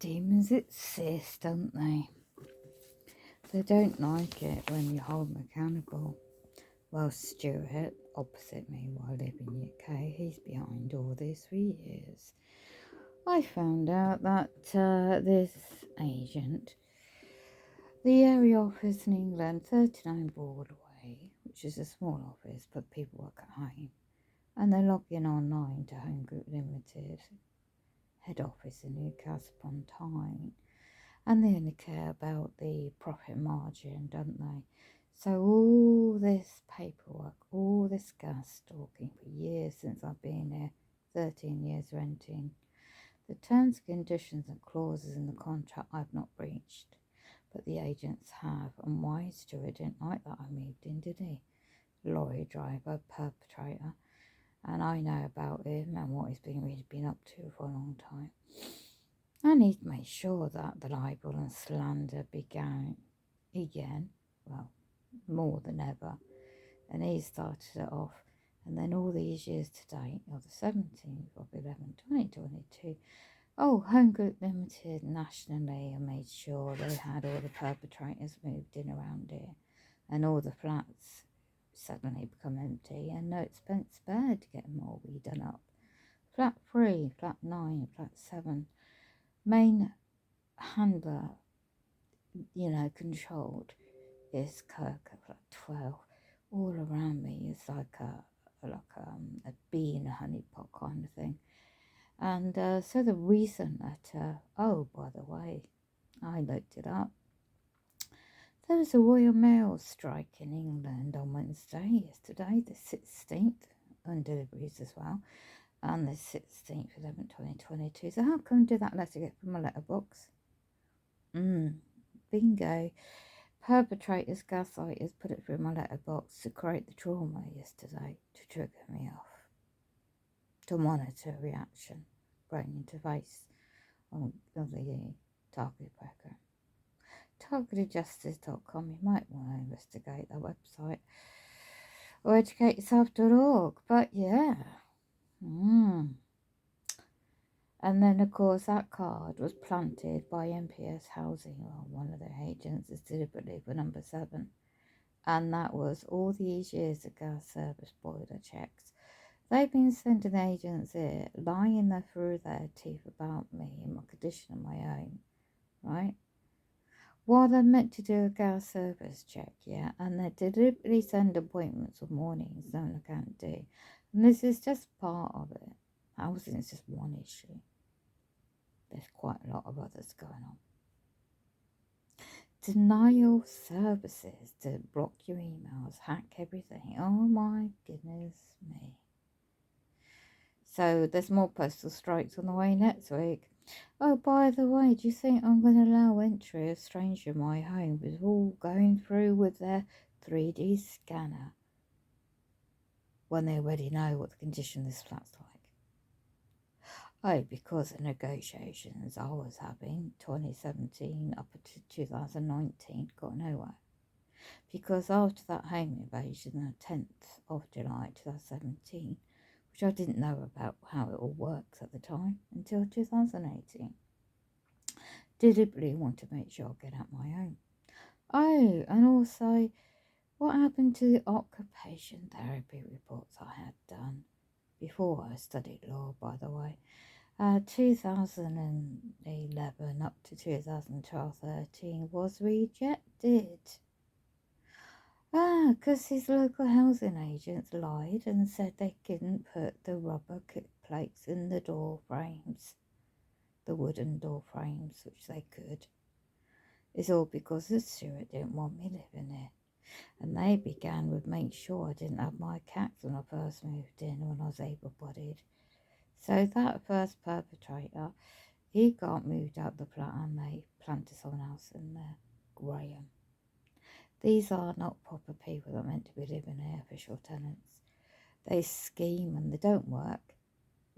demons exist, don't they? They don't like it when you hold them accountable. Well, Stuart, opposite me while I live in UK, he's behind all this for years. I found out that this agent, the area office in England, 39 Broadway, which is a small office, but people work at home, and they log in online to Home Group Limited, head office in Newcastle upon Tyne, and they only care about the profit margin, don't they? So all this paperwork, all this gas stalking for years since I've been here, 13 years renting, the terms, conditions and clauses in the contract I've not breached, but the agents have. And why? Stuart didn't like that I moved in, did he? Lorry driver, perpetrator, and I know about him and what he's been up to for a long time. And he'd made sure that the libel and slander began again, well, more than ever. And he started it off. And then all these years to date, or the 17th of 11, 2022, Home Group Limited nationally made sure they had all the perpetrators moved in around here. And all the flats suddenly become empty and no expense spared to get them all redone up. Flat 3, flat 9, flat 7. Main handler, controlled is Kirk at flat 12. All around me is like a bee in a honey pot kind of thing. And so the recent letter, by the way, I looked it up. There was a Royal Mail strike in England on Wednesday, yesterday, the 16th, on deliveries as well, and the 16th, 11th, 2022. So how come did that letter get from my letterbox? Bingo. Perpetrators, gaslighters put it through my letterbox to create the trauma yesterday, to trigger me off, to monitor reaction, brain interface on the target program. targetedjustice.com. You might want to investigate that website, or educateyourself.org. But yeah. And then, of course, that card was planted by MPS Housing, or one of their agents, is deliberately for number 7. And that was all these years of gas service boiler checks. They've been sending agents here, lying there through their teeth about me and my condition of my own, right? While they're meant to do a gas service check, yeah, and they deliberately send appointments of mornings, knowing I can't do. And this is just part of it. Housing is just one issue. There's quite a lot of others going on. Denial services to block your emails, hack everything. Oh my goodness me. So there's more postal strikes on the way next week. Oh, by the way, do you think I'm going to allow entry of a stranger in my home with all going through with their 3D scanner when they already know what the condition of this flat's like? Oh, because the negotiations I was having 2017 up to 2019 got nowhere. Because after that home invasion on the 10th of July 2017, which I didn't know about how it all works at the time until 2018, deliberately want to make sure I get out my own. Oh, and also, what happened to the occupation therapy reports I had done before I studied law, by the way? 2011 up to 2012-13 was rejected. Because his local housing agents lied and said they couldn't put the rubber plates in the door frames, the wooden door frames, which they could. It's all because the Stuart didn't want me living there. And they began with make sure I didn't have my cats when I first moved in, when I was able-bodied. So that first perpetrator, he got moved out the flat and they planted someone else in there, Graham. These are not proper people that are meant to be living here, official tenants. They scheme and they don't work,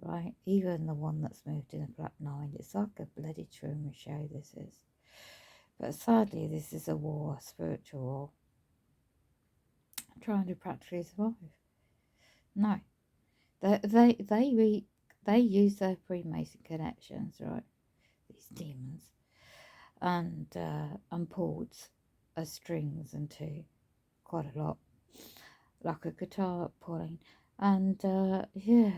right? Even the one that's moved in a flat 9, it's like a bloody Truman show, this is. But sadly, this is a war, a spiritual war. I'm trying to practically survive. No. They use their Freemason connections, right, these demons, and pulled strings into quite a lot, like a guitar pulling, and yeah,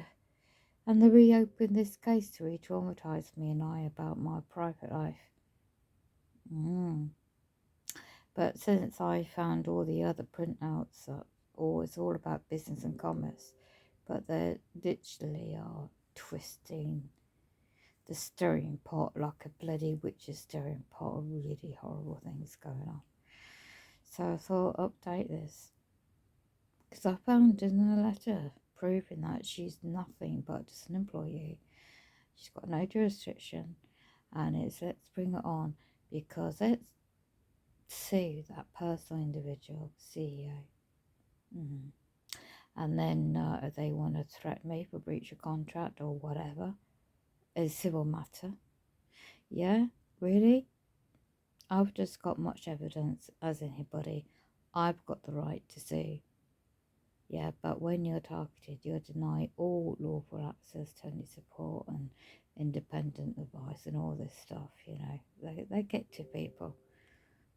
and they reopened this case to re-traumatize me and I about my private life. But since I found all the other printouts, it's all about business and commerce, but they literally are twisting the stirring pot like a bloody witch's stirring pot of really horrible things going on. So I thought, update this, because I found in a letter proving that she's nothing but just an employee. She's got no jurisdiction, and it's let's bring it on, because let's sue that personal individual CEO. And then they want to threaten me for breach of contract or whatever. A civil matter. Yeah, really? I've just got much evidence as anybody. I've got the right to sue. Yeah, but when you're targeted, you're denied all lawful access to any support and independent advice and all this stuff, you know. They get to people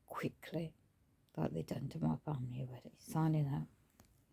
quickly, like they done to my family already. Signing out.